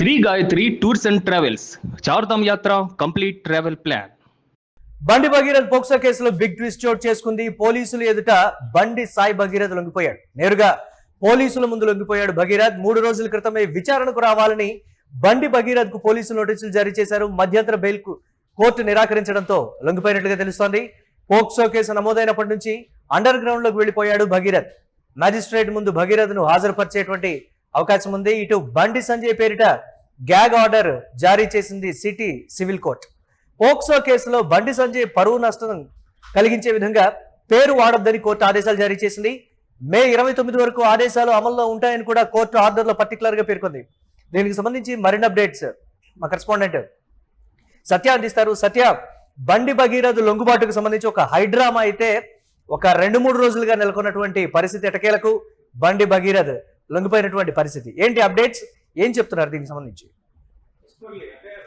Shri Gayatri tours and travels Chardham యాత్ర complete travel plan. Bandi Bhagirath POCSO కేసులో big twist చోటు చేసుకుంది. పోలీసులు ఎదుట బండి సాయి భగీరథ్ లొంగిపోయాడు. నేరుగా పోలీసుల ముందు లొంగిపోయాడు భగీరథ్. 3 రోజుల క్రితమే విచారణకు రావాలని బండి భగీరథ్ కు పోలీసులు నోటీసులు జారీ చేశారు. మధ్యంతర బెయిల్ కు కోర్టు నిరాకరించడంతో లొంగిపోయినట్లుగా తెలుస్తోంది. పోక్సో కేసు నమోదైనప్పటి నుంచి అండర్ గ్రౌండ్ లోకి వెళ్లిపోయాడు భగీరథ్. మ్యాజిస్ట్రేట్ ముందు భగీరథ్ ను హాజరుపరిచేటువంటి అవకాశం ఉంది. ఇటు బండి సంజయ్ పేరిట గ్యాగ్ ఆర్డర్ జారీ చేసింది సిటీ సివిల్ కోర్ట్. పోక్సో కేసులో బండి సంజయ్ పరువు నష్టం కలిగించే విధంగా పేరు వాడొద్దని కోర్టు ఆదేశాలు జారీ చేసింది. మే 29 వరకు ఆదేశాలు అమల్లో ఉంటాయని కూడా కోర్టు ఆర్డర్లో పర్టికులర్ గా పేర్కొంది. దీనికి సంబంధించి మరిన్ని అప్డేట్స్ మా కరెస్పాండెంట్ సత్య అందిస్తారు. సత్య, బండి భగీరథ్ లొంగుబాటుకు సంబంధించి ఒక హైడ్రామా అయితే ఒక 2-3 రోజులుగా నెలకొన్నటువంటి పరిస్థితి ఎటకేలకు బండి భగీరథ్ లొంగిపోయినటువంటి పరిస్థితి ఏంటి? అప్డేట్స్ ఏం చెప్తున్నారు దీనికి సంబంధించి?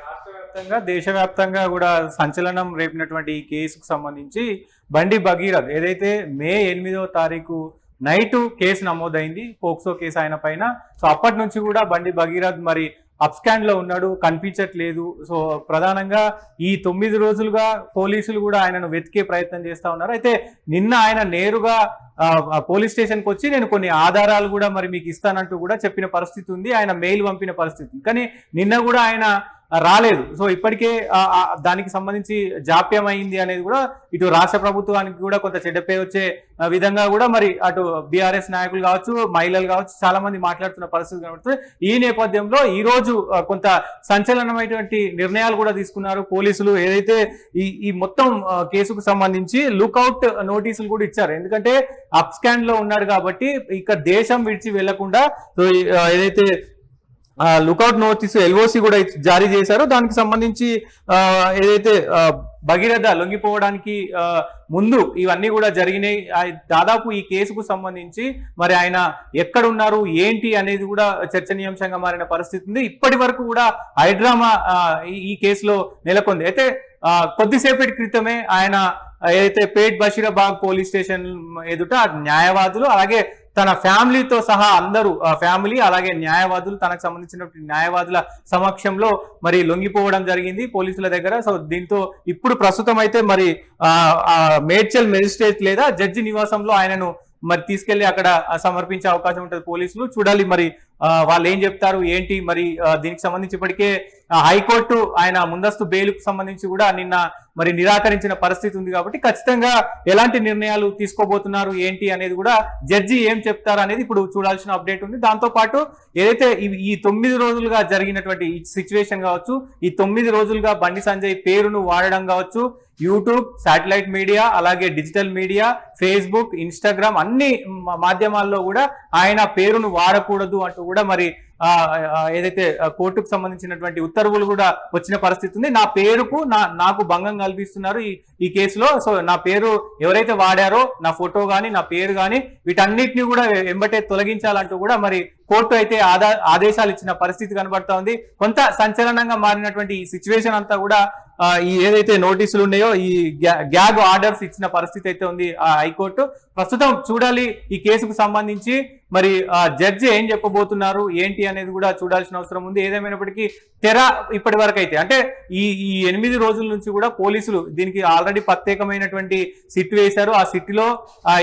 రాష్ట్ర వ్యాప్తంగా దేశవ్యాప్తంగా కూడా సంచలనం రేపినటువంటి ఈ కేసుకు సంబంధించి బండి భగీరథ్ ఏదైతే మే 8వ తారీఖు నైట్ కేసు నమోదైంది, పోక్సో కేసు ఆయన పైన. సో అప్పటి నుంచి కూడా బండి భగీరథ్ మరి అప్స్కాండ్ లో ఉన్నాడు, కనిపించట్లేదు. సో ప్రధానంగా ఈ 9 రోజులుగా పోలీసులు కూడా ఆయనను వెతికే ప్రయత్నం చేస్తా ఉన్నారు. అయితే నిన్న ఆయన నేరుగా పోలీస్ స్టేషన్కి వచ్చి నేను కొన్ని ఆధారాలు కూడా మరి మీకు ఇస్తానంటూ కూడా చెప్పిన పరిస్థితి ఉంది. ఆయన మెయిల్ పంపిన పరిస్థితి, కానీ నిన్న కూడా ఆయన రాలేదు. సో ఇప్పటికే దానికి సంబంధించి జాప్యం అయింది అనేది కూడా ఇటు రాష్ట్ర ప్రభుత్వానికి కూడా కొంత చెడ్డ పేరు వచ్చే విధంగా కూడా మరి అటు బీఆర్ఎస్ నాయకులు కావచ్చు, మహిళలు కావచ్చు, చాలా మంది మాట్లాడుతున్న పరిస్థితి కనబడుతుంది. ఈ నేపథ్యంలో ఈ రోజు కొంత సంచలనమైనటువంటి నిర్ణయాలు కూడా తీసుకున్నారు పోలీసులు. ఏదైతే ఈ మొత్తం కేసుకు సంబంధించి లుక్అవుట్ నోటీసులు కూడా ఇచ్చారు. ఎందుకంటే అప్స్కాండ్ లో ఉన్నాడు కాబట్టి ఇక దేశం విడిచి వెళ్లకుండా ఏదైతే లుకౌట్ నోటీసు ఎల్ఓసి కూడా జారీ చేశారు. దానికి సంబంధించి ఏదైతే భగీరథ లొంగిపోవడానికి ముందు ఇవన్నీ కూడా జరిగినాయి. దాదాపు ఈ కేసుకు సంబంధించి మరి ఆయన ఎక్కడున్నారు ఏంటి అనేది కూడా చర్చనీయాంశంగా మారిన పరిస్థితి ఉంది. ఇప్పటి వరకు కూడా హైడ్రామా ఈ కేసులో నెలకొంది. అయితే కొద్దిసేపటి క్రితమే ఆయన ఏదైతే పేట్ బషీరాబాద్ పోలీస్ స్టేషన్ ఎదుట న్యాయవాదులు అలాగే తన ఫ్యామిలీతో సహా అందరూ ఫ్యామిలీ అలాగే న్యాయవాదులు తనకు సంబంధించిన న్యాయవాదుల సమక్షంలో మరి లొంగిపోవడం జరిగింది పోలీసుల దగ్గర. సో దీంతో ఇప్పుడు ప్రస్తుతం అయితే మరి మేడ్చల్ మెజిస్ట్రేట్ లేదా జడ్జి నివాసంలో ఆయనను మరి తీసుకెళ్లి అక్కడ సమర్పించే అవకాశం ఉంటుంది పోలీసులు. చూడాలి మరి వాళ్ళు ఏం చెప్తారు ఏంటి. మరి దీనికి సంబంధించి ఇప్పటికే హైకోర్టు ఆయన ముందస్తు బెయిల్కు సంబంధించి కూడా నిన్న మరి నిరాకరించిన పరిస్థితి ఉంది. కాబట్టి ఖచ్చితంగా ఎలాంటి నిర్ణయాలు తీసుకోబోతున్నారు ఏంటి అనేది కూడా జడ్జి ఏం చెప్తారు అనేది ఇప్పుడు చూడాల్సిన అప్డేట్ ఉంది. దాంతో పాటు ఏదైతే ఈ 9 రోజులుగా జరిగినటువంటి ఈ సిచ్యువేషన్ కావచ్చు, ఈ 9 రోజులుగా బండి సంజయ్ పేరును వాడడం కావచ్చు, యూట్యూబ్, శాటిలైట్ మీడియా అలాగే డిజిటల్ మీడియా, ఫేస్బుక్, ఇన్స్టాగ్రామ్ అన్ని మాధ్యమాల్లో కూడా ఆయన పేరును వాడకూడదు అంటూ కూడా మరి ఏదైతే కోర్టుకు సంబంధించినటువంటి ఉత్తర్వులు కూడా వచ్చిన పరిస్థితి ఉంది. నా పేరుకు నాకు భంగం కల్పిస్తున్నారు ఈ కేసులో. సో నా పేరు ఎవరైతే వాడారో నా ఫోటో కానీ నా పేరు కానీ వీటన్నిటిని కూడా వెంబటే తొలగించాలంటూ కూడా మరి కోర్టు అయితే ఆదేశాలు ఇచ్చిన పరిస్థితి కనబడతా ఉంది. కొంత సంచలనంగా మారినటువంటి ఈ సిచ్యువేషన్ అంతా కూడా ఈ ఏదైతే నోటీసులు ఉన్నాయో ఈ గ్యాగ్ ఆర్డర్స్ ఇచ్చిన పరిస్థితి అయితే ఉంది హైకోర్టు. ప్రస్తుతం చూడాలి ఈ కేసుకు సంబంధించి మరి జడ్జి ఏం చెప్పబోతున్నారు ఏంటి అనేది కూడా చూడాల్సిన అవసరం ఉంది. ఏదేమైనప్పటికీ తెర ఇప్పటి వరకు అయితే అంటే ఈ 8 రోజుల నుంచి కూడా పోలీసులు దీనికి ఆల్రెడీ ప్రత్యేకమైనటువంటి సిట్ వేశారు. ఆ సిట్లో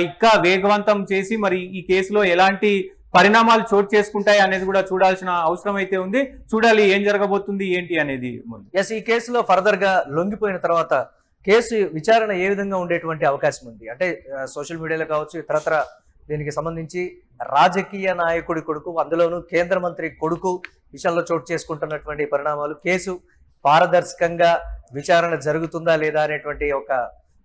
ఇంకా వేగవంతం చేసి మరి ఈ కేసులో ఎలాంటి పరిణామాలు చోటు చేసుకుంటాయి అనేది కూడా చూడాల్సిన అవసరం అయితే ఉంది. చూడాలి ఏం జరగబోతుంది ఏంటి అనేది. ఈ కేసులో ఫర్దర్ గా లొంగిపోయిన తర్వాత కేసు విచారణ ఏ విధంగా ఉండేటువంటి అవకాశం ఉంది? అంటే సోషల్ మీడియాలో కావచ్చు, ఇతరత్ర దీనికి సంబంధించి రాజకీయ నాయకుడి కొడుకు, అందులోనూ కేంద్ర మంత్రి కొడుకు విషయంలో చోటు చేసుకుంటున్నటువంటి పరిణామాలు, కేసు పారదర్శకంగా విచారణ జరుగుతుందా లేదా అనేటువంటి ఒక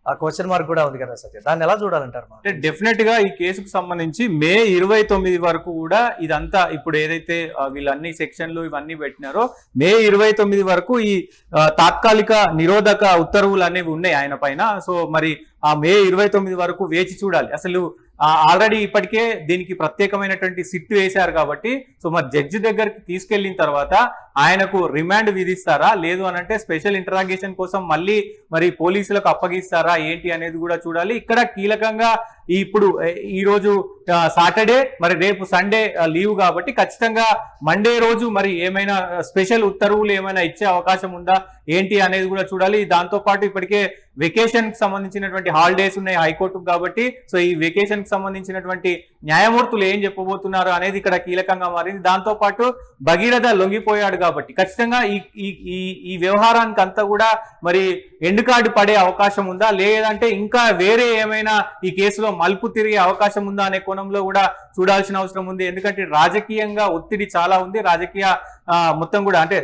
క్వశ్చన్ మార్క్ కూడా ఉంది కదా సత్య, దాన్ని ఎలా చూడాలంటారు? అంటే డెఫినెట్ గా ఈ కేసుకు సంబంధించి మే 29 వరకు కూడా ఇదంతా ఇప్పుడు ఏదైతే వీళ్ళన్ని సెక్షన్లు ఇవన్నీ పెట్టినారో మే 29 వరకు ఈ తాత్కాలిక నిరోధక ఉత్తర్వులు అనేవి ఉన్నాయి ఆయన పైన. సో మరి ఆ మే 29 వరకు వేచి చూడాలి. అసలు ఆల్రెడీ ఇప్పటికే దీనికి ప్రత్యేకమైనటువంటి సిట్ వేశారు కాబట్టి సో మరి జడ్జి దగ్గరికి తీసుకెళ్లిన తర్వాత ఆయనకు రిమాండ్ విధిస్తారా, లేదు అనంటే స్పెషల్ ఇంటరాగేషన్ కోసం మళ్ళీ మరి పోలీసులకు అప్పగిస్తారా ఏంటి అనేది కూడా చూడాలి. ఇక్కడ కీలకంగా ఇప్పుడు ఈ రోజు సాటర్డే, మరి రేపు సండే లీవ్ కాబట్టి ఖచ్చితంగా మండే రోజు మరి ఏమైనా స్పెషల్ ఉత్తర్వులు ఏమైనా ఇచ్చే అవకాశం ఉందా ఏంటి అనేది కూడా చూడాలి. దాంతో పాటు ఇప్పటికే వెకేషన్ కి సంబంధించినటువంటి హాలిడేస్ ఉన్నాయి హైకోర్టుకు కాబట్టి, సో ఈ వెకేషన్ కి సంబంధించినటువంటి న్యాయమూర్తులు ఏం చెప్పబోతున్నారు అనేది ఇక్కడ కీలకంగా మారింది. దాంతో పాటు భగీరథ లొంగిపోయాడు కాబట్టి ఖచ్చితంగా ఈ వ్యవహారానికి అంతా కూడా మరి ఎండ్ కార్డు పడే అవకాశం ఉందా, లేదంటే ఇంకా వేరే ఏమైనా ఈ కేసులో మలుపు తిరిగే అవకాశం ఉందా అనే కోణంలో కూడా చూడాల్సిన అవసరం ఉంది. ఎందుకంటే రాజకీయంగా ఒత్తిడి చాలా ఉంది. రాజకీయ మొత్తం కూడా అంటే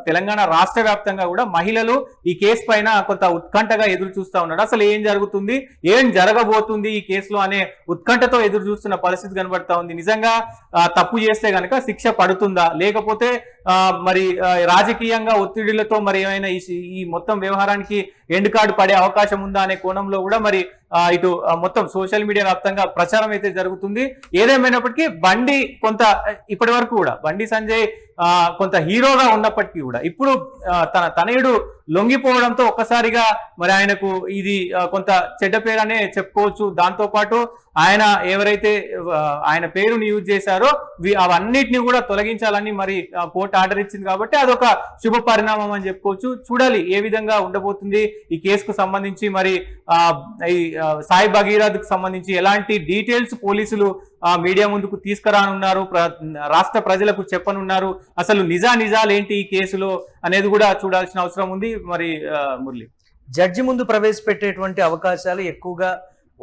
తెలంగాణ రాష్ట్ర వ్యాప్తంగా కూడా మహిళలు ఈ కేసు పైన కొంత ఉత్కంఠగా ఎదురు చూస్తా ఉన్నారు. అసలు ఏం జరుగుతుంది, ఏం జరగబోతుంది ఈ కేసులో అనే ఉత్కంఠతో ఎదురు చూస్తున్న పరిస్థితి కనబడతా ఉంది. నిజంగా తప్పు చేస్తే గనక శిక్ష పడుతుందా, లేకపోతే మరి రాజకీయంగా ఒత్తిడిలతో మరి ఏమైనా ఈ మొత్తం వ్యవహారానికి ఎండ్ కార్డు పడే అవకాశం ఉందా అనే కోణంలో కూడా మరి ఇటు మొత్తం సోషల్ మీడియా వ్యాప్తంగా ప్రచారం అయితే జరుగుతుంది. ఏదేమైనప్పటికీ బండి కొంత ఇప్పటి వరకు కూడా బండి సంజయ్ కొంత హీరోగా ఉన్నప్పటికీ కూడా ఇప్పుడు తన తనయుడు లొంగిపోవడంతో ఒక్కసారిగా మరి ఆయనకు ఇది కొంత చెడ్డ పేరనే చెప్పుకోవచ్చు. దాంతో పాటు ఆయన ఎవరైతే ఆయన పేరుని యూజ్ చేశారో అవన్నిటిని కూడా తొలగించాలని మరి కోర్టు ఆర్డర్ ఇచ్చింది కాబట్టి అదొక శుభ పరిణామం అని చెప్పుకోవచ్చు. చూడాలి ఏ విధంగా ఉండబోతుంది ఈ కేసుకు సంబంధించి. మరి ఈ సాయి భగీరథ్ కు సంబంధించి ఎలాంటి డీటెయిల్స్ పోలీసులు మీడియా ముందుకు తీసుకురానున్నారు, రాష్ట్ర ప్రజలకు చెప్పనున్నారు, అసలు నిజాలు ఏంటి ఈ కేసులో అనేది కూడా చూడాల్సిన అవసరం ఉంది. మరి మురళి, జడ్జి ముందు ప్రవేశపెట్టేటువంటి అవకాశాలు ఎక్కువగా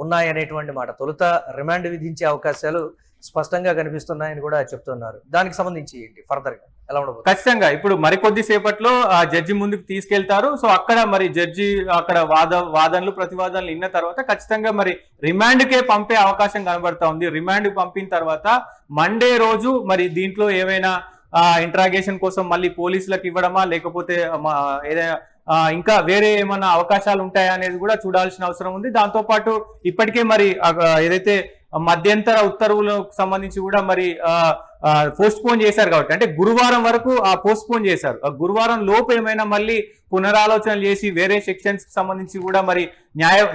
ఉన్నాయనేటువంటి మాట, తొలుత రిమాండ్ విధించే అవకాశాలు స్పష్టంగా కనిపిస్తున్నాయని కూడా చెప్తున్నారు. దానికి సంబంధించి ఏంటి ఫర్దర్ గా ఎలా ఉండబోతుంది? ఖచ్చితంగా ఇప్పుడు మరికొద్ది సేపట్లో ఆ జడ్జి ముందుకు తీసుకెళ్తారు. సో అక్కడ మరి జడ్జి అక్కడ వాదనలు ప్రతివాదనలు విన్న తర్వాత ఖచ్చితంగా మరి రిమాండ్ కే పంపే అవకాశం కనబడతా ఉంది. రిమాండ్ పంపిన తర్వాత మండే రోజు మరి దీంట్లో ఏమైనా ఇంట్రాగేషన్ కోసం మళ్ళీ పోలీసులకు ఇవ్వడమా, లేకపోతే ఏదైనా ఇంకా వేరే ఏమైనా అవకాశాలు ఉంటాయా అనేది కూడా చూడాల్సిన అవసరం ఉంది. దాంతో పాటు ఇప్పటికే మరి ఏదైతే మధ్యంతర ఉత్తర్వులకు సంబంధించి కూడా మరి పోస్ట్ పోన్ చేశారు కాబట్టి, అంటే గురువారం వరకు పోస్ట్ పోన్ చేశారు. గురువారం లోపు ఏమైనా మళ్ళీ పునరాలోచనలు చేసి వేరే సెక్షన్స్ కి సంబంధించి కూడా మరి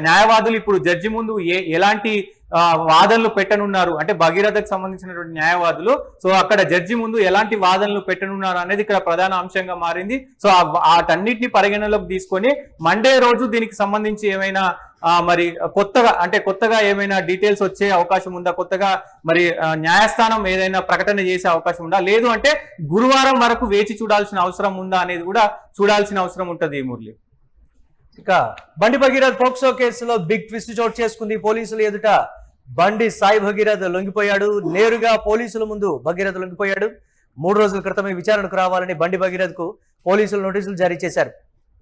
న్యాయవాదులు ఇప్పుడు జడ్జి ముందు ఎలాంటి వాదనలు పెట్టనున్నారు, అంటే భగీరథకు సంబంధించినటువంటి న్యాయవాదులు సో అక్కడ జడ్జి ముందు ఎలాంటి వాదనలు పెట్టనున్నారు అనేది ఇక్కడ ప్రధాన అంశంగా మారింది. సో వాటన్నిటిని పరిగణలోకి తీసుకొని మండే రోజు దీనికి సంబంధించి ఏమైనా మరి కొత్తగా ఏమైనా డీటెయిల్స్ వచ్చే అవకాశం ఉందా, కొత్తగా మరి న్యాయస్థానం ఏదైనా ప్రకటన చేసే అవకాశం ఉందా, లేదు అంటే గురువారం వరకు వేచి చూడాల్సిన అవసరం ఉందా అనేది కూడా చూడాల్సిన అవసరం ఉంటుంది. మురళి, ఇక బండి భగీరథ్ పోక్సో కేసులో బిగ్ ట్విస్ట్ చోటు చేసుకుంది. పోలీసులు ఎదుట బండి సాయి భగీరథ్ లొంగిపోయాడు. నేరుగా పోలీసుల ముందు భగీరథ్ లొంగిపోయాడు. 3 రోజుల క్రితమే విచారణకు రావాలని బండి భగీరథ్ కు పోలీసులు నోటీసులు జారీ చేశారు.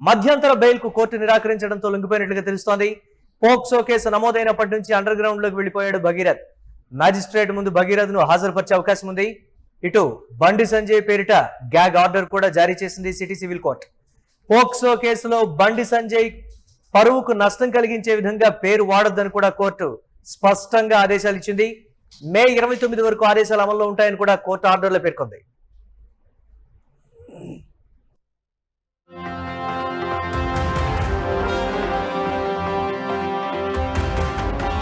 మధ్యంతర బెయిల్ కు కోర్టు నిరాకరించడంతో లొంగిపోయినట్లుగా తెలుస్తోంది. పోక్సో కేసు నమోదైనప్పటి నుంచి అండర్ గ్రౌండ్ లోకి వెళ్లిపోయాడు భగీరథ్. మ్యాజిస్ట్రేట్ ముందు భగీరథ్ ను హాజరుపరిచే అవకాశం ఉంది. ఇటు బండి సంజయ్ పేరిట గ్యాగ్ ఆర్డర్ కూడా జారీ చేసింది సిటీ సివిల్ కోర్టు. పోక్సో కేసులో బండి సంజయ్ పరువుకు నష్టం కలిగించే విధంగా పేరు వాడొద్దని కూడా కోర్టు స్పష్టంగా ఆదేశాలు ఇచ్చింది. మే 29 వరకు ఆదేశాలు అమల్లో ఉంటాయని కూడా కోర్టు ఆర్డర్లో పేర్కొంది.